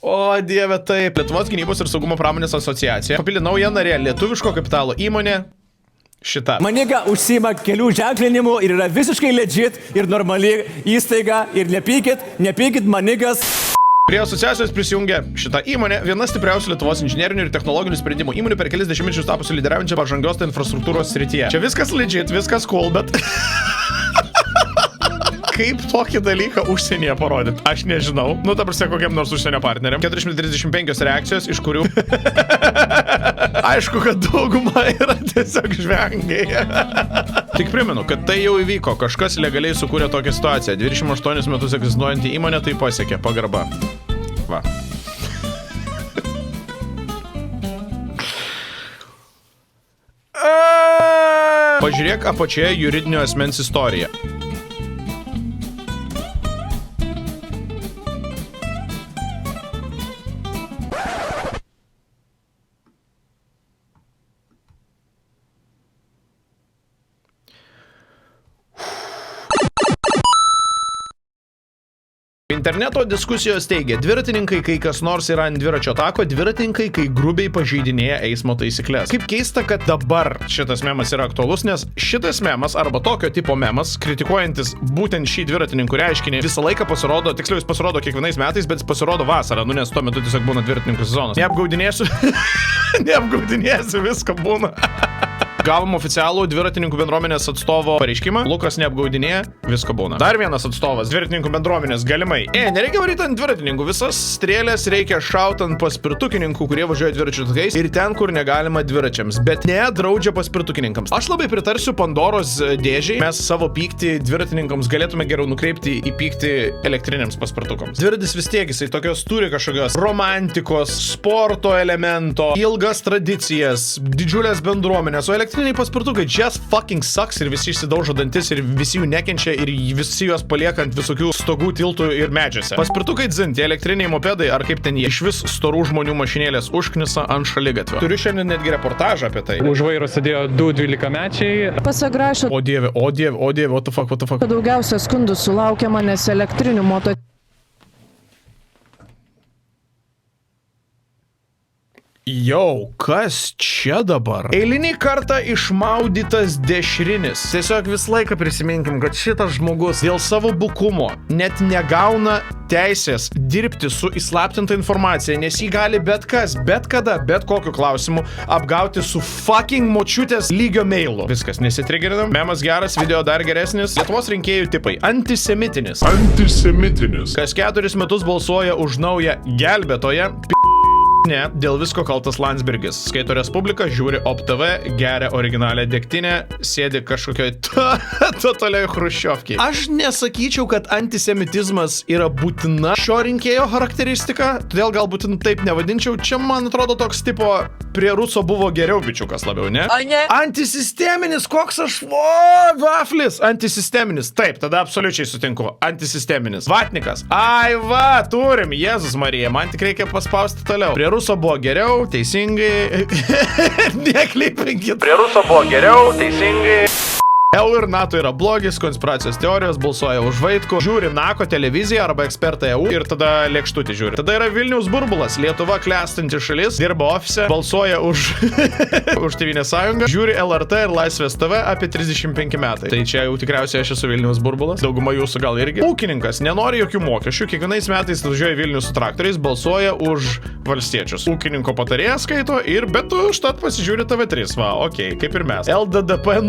O dieve taip, Lietuvos gynybos ir saugumo pramonės asociacija papildė naują narę lietuviško kapitalo įmonė. Šita. Maniga užsima kelių ženklinimu ir yra visiškai legit ir normali įstaiga ir nepykit manigas. Prie asociacijos prisijungė šita įmonė, viena stipriausių Lietuvos inžinerinių ir technologinių sprendimų įmonių per kelis dešimtmečius tapusių lyderiaujančią pažangios infrastruktūros srityje. Čia viskas legit, viskas cool, bet... Kaip tokį dalyką užsienyje parodyti? Aš nežinau. Nu, ta prasme, kokiam nors užsienio partneriam. 435 reakcijos, iš kurių... Aišku, kad dauguma yra tiesiog žvengiai. Tik primenu, kad tai jau įvyko. Kažkas legaliai sukūrė tokią situaciją. 28 metus egzistuojantį įmonę tai pasiekė. Pagarba. Va. Pažiūrėk apačioje juridinio asmens istoriją. Interneto diskusijos teigia, dviratininkai, kai kas nors yra ant dviračio tako, dviratininkai, kai grubiai pažeidinėja eismo taisyklės. Kaip keista, kad dabar šitas memas yra aktualus, nes šitas memas arba tokio tipo memas, kritikuojantis būtent šį dviratininkų reiškinį, visą laiką pasirodo, tiksliau jis pasirodo kiekvienais metais, bet jis pasirodo vasarą, nu nes tuo metu tiesiog būna dviratininkų sezonas. Neapgaudinėsiu, visko būna. Gavom oficialų dviratininkų bendruomenės atstovo pareiškimą. Lukas neapgaudinėja, visko būna. Dar vienas atstovas dviratininkų bendruomenės galimai. Nereikia varyti ant dviratininkų. Visas strėlės reikia šauti ant paspirtukininkų, kurie važiuoja dviračių takais ir ten, kur negalima dviračiams. Bet nedraudžia paspirtukininkams. Aš labai pritarsiu Pandoros dėžiai. Mes savo pyktį dviratininkams galėtume geriau nukreipti į pyktį elektriniams paspirtukams. Dviratis vis tiek jisai tokios turi kažkokios romantikos, sporto elemento, ilgas tradicijas, didžiulės bendruomenės, o elektriniai paspirtukai just fucking sucks ir visi išsidaužo dantis ir visi jų nekenčia ir visi juos palieka ant visokių stogų, tiltų ir medžiuose. Paspirtukai dzin, tie elektriniai mopedai ar kaip ten jie iš vis storų žmonių mašinėlės užknisa ant šaligatvio. Turiu šiandien netgi reportažą apie tai. Už vairo sėdėjo 12-mečiai. Pasak Grašio, O dieve, what the fuck. daugiausia skundų sulaukiama, nes elektrinių moto... Jau, kas čia dabar? Eilinį kartą išmaudytas dešrinis. Tiesiog visą laiką prisiminkim, kad šitas žmogus dėl savo bukumo net negauna teisės dirbti su įslaptinta informacija, nes jį gali bet kas, bet kada, bet kokiu klausimu apgauti su fucking močiutės lygio mailu. Viskas, nesitrigerinam. Memas geras, video dar geresnis. Lietuvos rinkėjų tipai. Antisemitinis. Kas 4 metus balsuoja už naują gelbėtoją. Ne, dėl visko kaltas Landsbergis. Skaito Respubliką, žiūri OpTV, geria originalią degtinę, sėdi kažkokioj totaliai chruščiovkiai. Aš nesakyčiau, kad antisemitizmas yra būtina šio rinkėjo charakteristika, todėl galbūt taip nevadinčiau. Čia, man atrodo, toks tipo prie Ruso buvo geriau bičiukas labiau, ne? Ai, ne. Antisisteminis, koks aš... Vaflis! Antisisteminis. Taip, tada absoliučiai sutinku. Antisisteminis. Vatnikas. Ai va, turim, Jėzus Marija, man tik reikia paspausti toliau. Prie Ruso buvo geriau, teisingai. Neklypinkit. Prie Ruso buvo geriau, teisingai. EU ir NATO yra blogis, konspiracijos teorijos, balsuoja už Vaitkų, žiūri NAKO televiziją arba ekspertą EU ir tada lėkštutį žiūri. Tada yra Vilniaus burbulas, Lietuva klestinti šalis, dirba ofise, balsuoja už už Tėvynės sąjungą, žiūri LRT ir Laisvės TV apie 35 metai. Tai čia jau tikriausiai aš esu Vilniaus burbulas, dauguma jūsų gal irgi. Ūkininkas nenori jokių mokesčių, kiekvienais metais važiuoja Vilnius su traktoriais, balsuoja už valstiečius. Ūkininko patarėjas skaito ir bet užtat pasižiūri TV3, va, okei, kaip ir mes. LDDP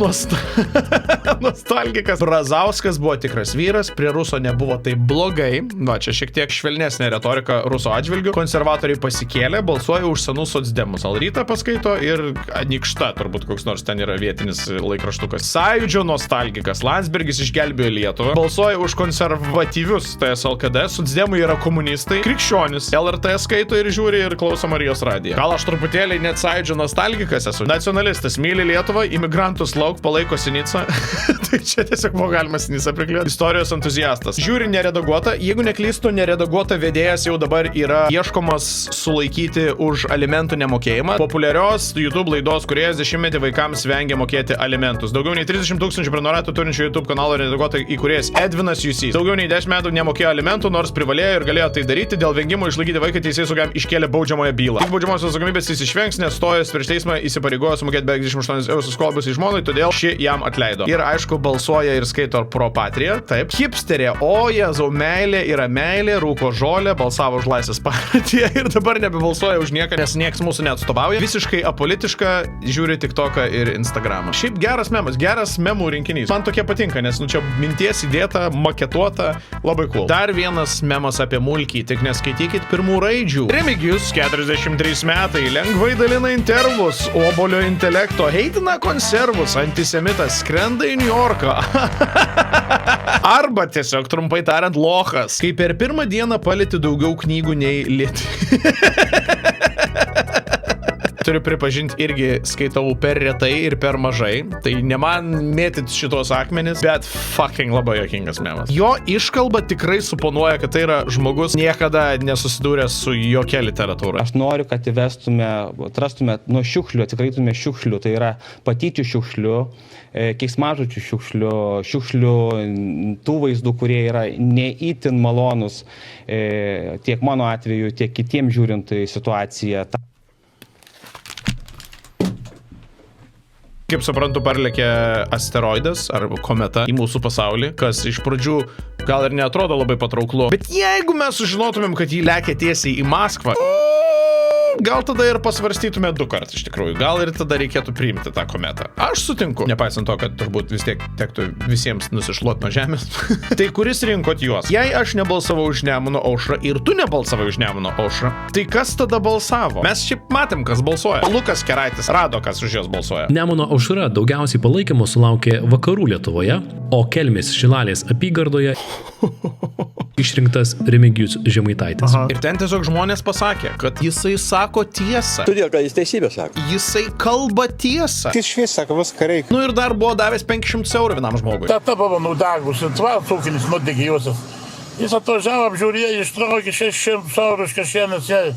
nostalgikas. Brazauskas buvo tikras vyras, prie Ruso nebuvo taip blogai. Va, čia šiek tiek švelnesnė retorika Ruso atžvilgių. Konservatoriai pasikėlė, balsuoja už senus socdemus. Al rytą paskaito ir Anykšta, turbūt koks nors ten yra vietinis laikraštukas. Sąjūdžio nostalgikas. Landsbergis išgelbėjo Lietuvą. Balsuoja už konservatyvius TS LKD. Socdemai yra komunistai. Krikščionis. LRT skaito ir žiūri žiūri ir klauso Marijos radiją. Gal aš truputėlį net Sąjūdžio nostalgikas esu. Nacionalistas, myli Lietuvą, imigrantus lauk, palaiko Sinicą. Tai čia tiesiog buvo galima Sinicą prikliuoti. Istorijos entuziastas. Žiūri neredaguotą. Jeigu neklystu, neredaguota vedėjas jau dabar yra ieškomas sulaikyti už alimentų nemokėjimą. Populiarios YouTube laidos kūrėjas 10 vaikams vengia mokėti alimentus. Daugiau nei 30 000 prenumeratų turinčių YouTube kanalo redaguotą įkūrėjas Edvinas Jusys. Daugiau nei 10 metų nemokėjo alimentų, nors privalėjo ir galėjo tai daryti. Dėl vengimo išlaikyti vaiką teisėsaugam iškėlė baudžiamąją bylą. Tik baudžiamosios atsakomybės jis išvengs, nes stojęs prieš teismą įsipareigojo sumokėti beveik 28 eurus skolą buvusiai žmonai, todėl ši jam atleido. Ir aišku, balsuoja ir skaito pro patriją. Taip. Hipsterė, o Jėzau, meilė yra meilė, rūko žolė, balsavo už Laisvės partiją ir dabar nebebalsuoja už nieką, nes nieks mūsų neatstovauja. Visiškai apolitiška, žiūri TikToką ir Instagramą. Šiaip geras memas, geras memų rinkinys. Man tokie patinka, nes čia minties įdėta, maketuota, labai cool. Dar vienas memas apie mulkį, tik neskaitykit pirmų raidžių. Remigijus, 43 metai, lengvai dalina intervus, obolio intelekto, heitina konservus, antisemitas, skrenda į New Yorką. Arba tiesiog trumpai tariant lochas. Kai per pirmą dieną palieti daugiau knygų nei lieti. Turiu pripažinti, irgi skaitau per retai ir per mažai. Tai ne man mėtyt šitos akmenis, bet fucking labai juokingas memas. Jo iškalba tikrai suponuoja, kad tai yra žmogus niekada nesusidūręs su jokia literatūra. Aš noriu, kad įvestume, atrastume nuo šiukšlių, atsikraitume šiukšlių, tai yra patyčių šiukšlių, keiksmažodžių šiukšlių, tų vaizdų, kurie yra neįtin malonus tiek mano atveju, tiek kitiems žiūrint į situaciją. Kaip suprantu, parlėkė asteroidas arba kometa į mūsų pasaulį, kas iš pradžių gal ir neatrodo labai patrauklu. Bet jeigu mes sužinotumėm, kad jį lekia tiesiai į Maskvą, gal tada ir pasvarstytume 2 kartus iš tikrųjų. Gal ir tada reikėtų priimti tą kometą. Aš sutinku. Nepaisant to, kad turbūt vis tiek tektų visiems nusišluot nuo žemės. Tai kuris rinkot juos? Jei aš nebalsavau už Nemuno aušrą ir tu nebalsavai už Nemuno aušrą, tai kas tada balsavo? Mes šiaip matėm, kas balsuoja. Lukas Keraitis rado, kas už jos balsuoja. Nemuno aušra daugiausiai palaikymo sulaukė vakarų Lietuvoje, o Kelmės Šilalės apygardoje išrinktas Remigijus Žemaitaitis. Ir ten tiesiog žmonės pasakė, kad jisai sako tiesą. Todėl, kad jis teisybę sako. Jisai kalba tiesą. Ти švies sako, viską reikia. Nu ir dar buvo davęs 500 eurų vienam žmogui. Tata buvo nudegus, tvartas ūkinis nudegė Josef. Jis atvažiavo, apžiūrėjo, ištraukė 600 eurų iš kišenės jai.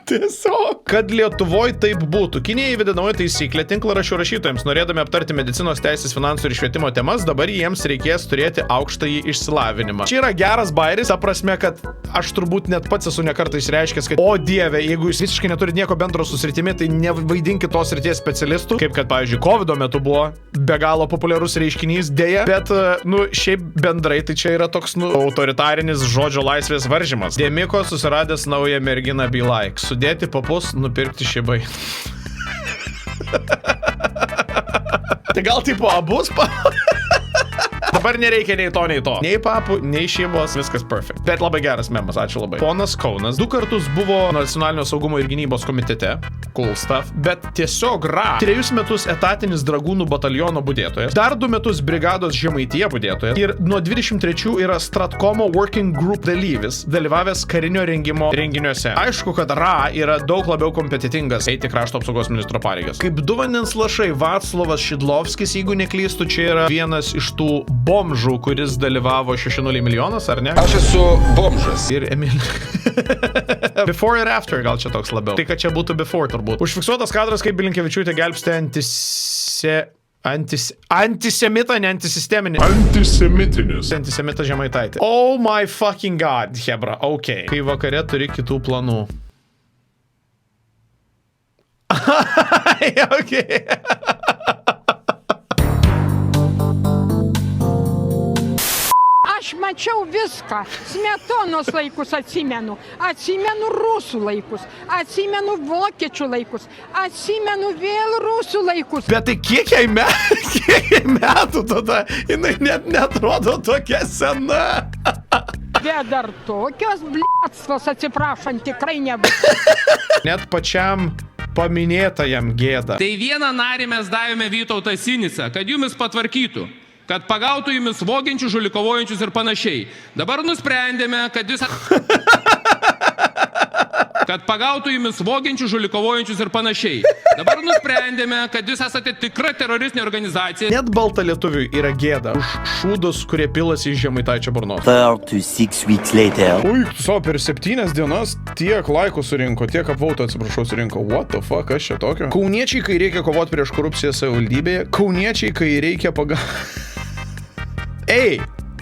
Tiesiog. Kad Lietuvoje taip būtų. Kinija įvedė naują taisyklę tinklaraščių rašytojams. Norėdami aptarti medicinos, teisės, finansų ir švietimo temas, dabar jiems reikės turėti aukštąjį išsilavinimą. Čia yra geras bairis, ta prasme, kad aš turbūt net pats esu nekartą išreiškęs, kad o dieve, jeigu jūs visiškai neturite nieko bendro su sritimi, tai nevaidinkit tos srities specialistų, kaip kad, pavyzdžiui, COVID metu buvo be galo populiarus reiškinys, dėja, bet, šiaip bendrai tai čia yra toks, autoritarinis žodžio laisvės varžymas. Dėmiko susiradęs naują merginą be like. Sudėti papus, nupirkti šibai. Tai gal tipo abus Dabar nereikia nei to, nei to. Nei papų, nei šeimos, viskas perfect. Bet labai geras memas, ačiū labai. Ponas Kaunas 2 kartus buvo Nacionalinio saugumo ir gynybos komitete. Cool stuff. Bet tiesiog 3 metus etatinis dragūnų bataliono budėtojas. Dar 2 metus brigados Žemaitija budėtojas. Ir nuo 23 yra Stratkomo Working Group dalyvis, dalyvavęs karinio rengimo renginiuose. Aišku, kad yra daug labiau kompetitingas eiti krašto apsaugos ministro pareigas. Kaip 2 vandens lašai Vaclovas Šidlovskis, jeigu neklystu, čia yra vienas iš tų bomžų, kuris dalyvavo 6-0 milijonas, ar ne? Aš esu bomžas. Ir Emil. Before ir after, gal čia toks labiau. Tai, kad čia būtų before, turbūt. Užfiksuotas kadras, kaip Blinkevičiūtė gelbsti antisemitą, ne antisisteminį. Antisemitinis. Antisemitą Žemaitaitį. Oh my fucking god, hebra, ok. Kai vakare turi kitų planų. Okay. Aš mačiau viską. Smetonos laikus atsimenu. Atsimenu rusų laikus. Atsimenu vokiečių laikus. Atsimenu vėl rusų laikus. Bet tai kiek jai metų tada? Jinai net netrodo tokia sena. Bet dar tokios bliatstos, atsiprašant, tikrai nebus. Net pačiam paminėtajam gėda. Tai vieną narį mes davėme Vytautą Sinicą, kad jumis patvarkytų, kad pagautų jumis vogiančius, žulikovojančius ir panašiai. Dabar nusprendėme, kad jūs... kad pagautų jumis vogiančius, žulikovojančius ir panašiai. Dabar nusprendėme, kad jūs esate tikra teroristinė organizacija. Net balta lietuviui yra gėda už šūdus, kurie pilasi iš Žemaitaičio burnos. 36 weeks later. Ui, savo per 7 dienas tiek laikų surinko, tiek apvautų, atsiprašau, surinko. What the fuck, kas čia tokio? Kauniečiai, kai reikia kovoti prieš korupciją savivaldybėje. Kauniečiai, kai reikia Ei!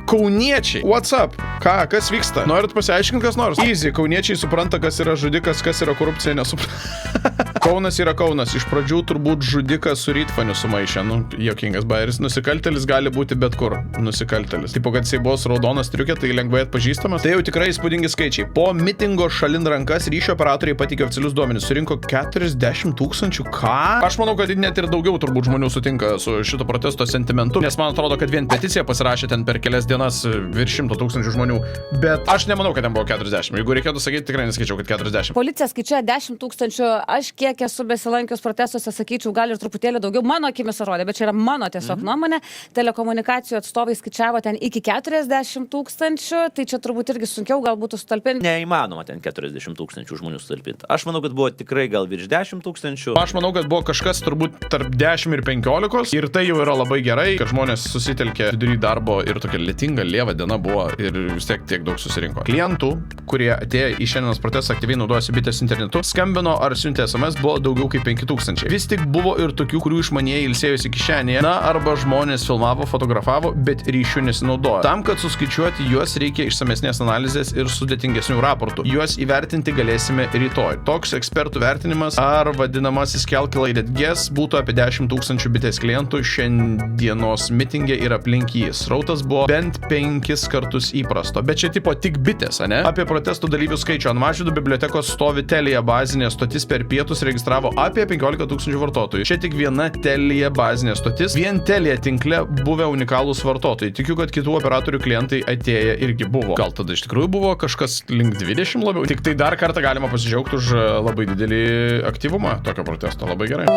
Kauniečiai, what's up? Kas vyksta? Norit pasiaiškinti, kas nors? Easy, kauniečiai supranta, kas yra žudikas, kas yra korupcija, nesupranta. Kaunas yra Kaunas. Iš pradžių turbūt žudikas su rytfaniu sumaišė. Jokingas bairis. Nusikaltelis gali būti bet kur. Nusikaltelis. Tipo, kad jisai buvo su raudonas striukė, tai lengvai atpažįstamas. Tai jau tikrai įspūdingi skaičiai. Po mitingo šalin rankas ryšio operatoriai pateikė oficialius duomenis. Surinko 40 000. Ką? Aš manau, kad net ir daugiau turbūt žmonių sutinka su šito protesto sentimentu. Nes man atrodo, kad vien peticiją pasirašė ten per kelias dienas virš 100 000 žmonių. Bet aš nemanau, kad ten buvo 40. Jeigu reikėtų sakyti, tikrai neskaičiau, kad 40. Policija skaičiuoja 10 000. Aš kiek esu besilankius protestuose, sakyčiau, gal ir truputėlį daugiau. Mano akimis rodė, bet čia yra mano tiesiog nuomonė. Telekomunikacijų atstovai skaičiavo ten iki 40 000. Tai čia turbūt irgi sunkiau gal būtų sutalpinti. Neįmanoma ten 40 000 žmonių sutalpinti. Aš manau, kad buvo tikrai gal virš 10 000. Aš manau, kad buvo kažkas turbūt tarp 10 ir 15. Ir tai jau yra labai gerai, kad žmonės susitelkė vidury darbo ir tokia lietinga, lieva diena buvo ir vis tiek tiek daug susirinko. Klientų, kurie atėjo į šiandienos protestą aktyviai naudojosi bitės internetu, skambino ar siuntė SMS buvo daugiau kaip 5000. Vis tik buvo ir tokių, kurių išmanieji ilsėjosi kišenėje, arba žmonės filmavo, fotografavo, bet ryšių nesinaudojo. Tam, kad suskaičiuoti juos, reikia išsamesnės analizės ir sudėtingesnių raportų. Juos įvertinti galėsime rytoj. Toks ekspertų vertinimas ar vadinamasis calculated guess būtų apie 10 000 bitės klientų šiandienos mitinge ir aplink jį. Srautas buvo bent 5 kartus įprasto. Bet čia tipo tik bitės, ane? Apie protestų dalyvių skaičių. Ant Mažvydo bibliotekos stovi Telia bazinė stotis, per pietus registravo apie 15 000 vartotojų. Čia tik viena Telia bazinė stotis. Vien Telia tinkle buvę unikalūs vartotojai. Tikiu, kad kitų operatorių klientai atėję irgi buvo. Gal tada iš tikrųjų buvo kažkas link 20 labiau. Tik tai dar kartą galima pasidžiaugti už labai didelį aktyvumą tokio protesto. Labai gerai.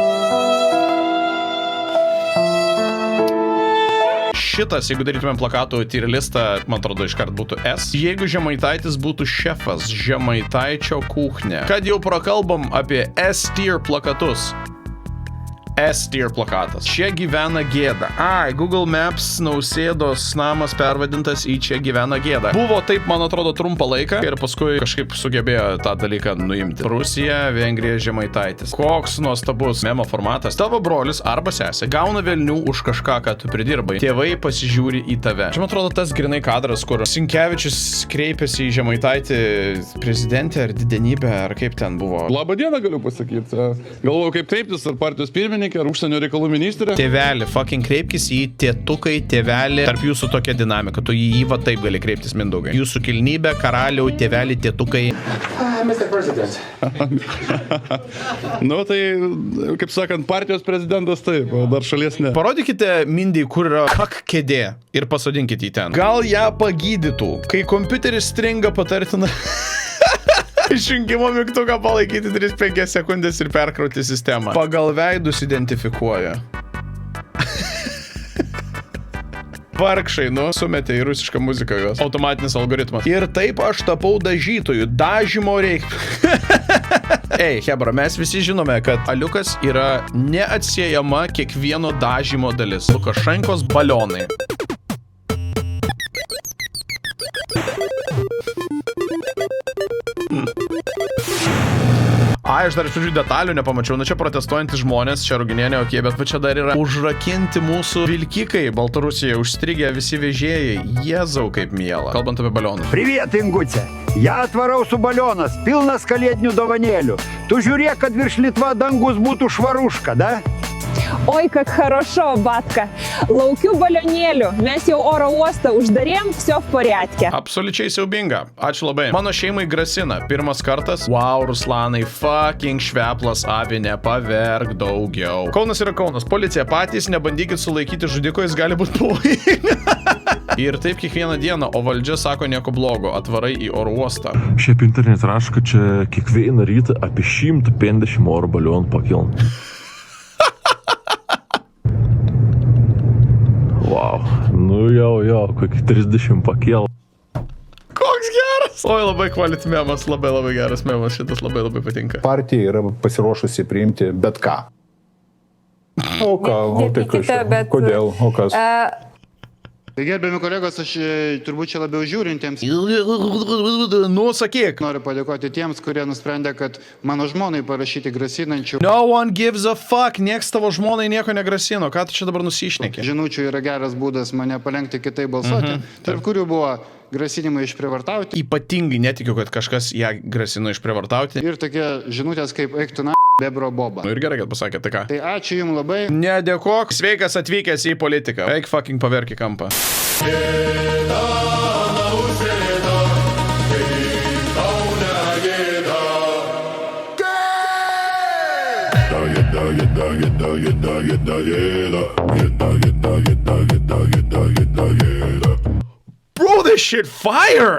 Šitas, jeigu darytumėm plakatų tier listą, man atrodo, iškart būtų S. Jeigu Žemaitaitis būtų šefas, Žemaitaičio kuchnė. Kad jau prakalbam apie S-tier plakatus. S-tier plakatas. Čia gyvena gėda. Google Maps Nausėdos namas pervadintas į Čia gyvena gėda. Buvo taip, man atrodo, trumpą laiką ir paskui kažkaip sugebėjo tą dalyką nuimti. Rusija, Vengrija, Žemaitaitis. Koks nuostabus memo formatas. Tavo brolis arba sesė gauna velnių už kažką, ką tu pridirbai. Tėvai pasižiūri į tave. Čia, man atrodo, tas grinai kadras, kur Sinkevičius kreipėsi į Žemaitaitį prezidentę ar didenybę, ar kaip ten buvo. Labą dieną galiu pasakyti. Galvoju, kaip kreiptis, ar partijos pirmininkė, ar užsienio reikalų ministrė. Tėvelį, fucking kreipkis į tėtukai, tėvelį. Tarp jūsų tokia dinamika, tu jį va taip gali kreiptis, Mindaugai. Jūsų kilnybė, karaliau, tėvelį, tėtukai. Mr. President. Nu, tai, kaip sakant, partijos prezidentas taip, o dar šalies ne. Parodykite Mindai, kur yra kak kėdė ir pasodinkite į ten. Gal ją pagydytų. Kai kompiuteris stringa, patartina išjungimo mygtuką palaikyti 3-5 sekundės ir perkrauti sistemą. Pagal veidus identifikuoja. Vargšai, sumetė į rusišką muziką juos. Automatinis algoritmas. Ir taip aš tapau dažytoju. Dažymo reikia. Ei, hebra, mes visi žinome, kad aliukas yra neatsiejama kiekvieno dažymo dalis. Lukašenkos balionai. Aš dar iš pradžių detalių nepamačiau, čia protestuojantys žmonės, čia Ruginienė, okei, bet va čia dar yra užrakinti mūsų vilkikai Baltarusijoje, užstrigę visi vežėjai, Jėzau kaip miela, kalbant apie balionus. Привет, Ингуця! Я отворался баллонас, pilnas kalėdinių dovanėlių. Tu žiūrėk, kad virš Litva dangus būtų švaruška, da? Ой, как хорошо, батка. Laukiu balionėlių. Mes jau oro uostą uždarėm, все в порядке. Absoliučiai siaubinga. Ačiū labai. Mano šeimai grasina. Pirmas kartas. Wow, Ruslanai, fucking šveplas, avi, nepaverk daugiau. Kaunas yra Kaunas. Policija patys, nebandykit sulaikyti žudiko, jis gali būti pavojingas. Ir taip kiekvieną dieną, o valdžia sako nieko blogo, atvarai į oro uostą. Šiaip internet rašo, kad čia kiekvieną rytą apie 150 oro balionų pakilna. Wow, nu jau, kokį 30 pakėl. Koks geras! Oi, labai quality memas, labai geras memas, šitas labai patinka. Partija yra pasiruošusi priimti bet ką. O ką, o tai kažkaip, kodėl, o kas? Tai gerbiami kolegos, aš turbūt čia labiau žiūrintiems. Nu, sakyk. Noriu padėkoti tiems, kurie nusprendė, kad mano žmonai parašyti grasinančių. No one gives a fuck, nieks tavo žmonai nieko negrasino, ką tu čia dabar nusišneki? Žinučių yra geras būdas mane palenkti kitai balsuoti, tarp kurių buvo grasinimai išprievartauti. Ypatingai netikiu, kad kažkas ją grasino išprievartauti. Ir tokie žinutės kaip eiktų na bebro boba. Nu ir gerai, kad pasakė, tai ką? Tai ačiū jums labai. Nedėkok, sveikas atvykęs į politiką. Eik fucking paverk į kampą. Bro, this shit fire!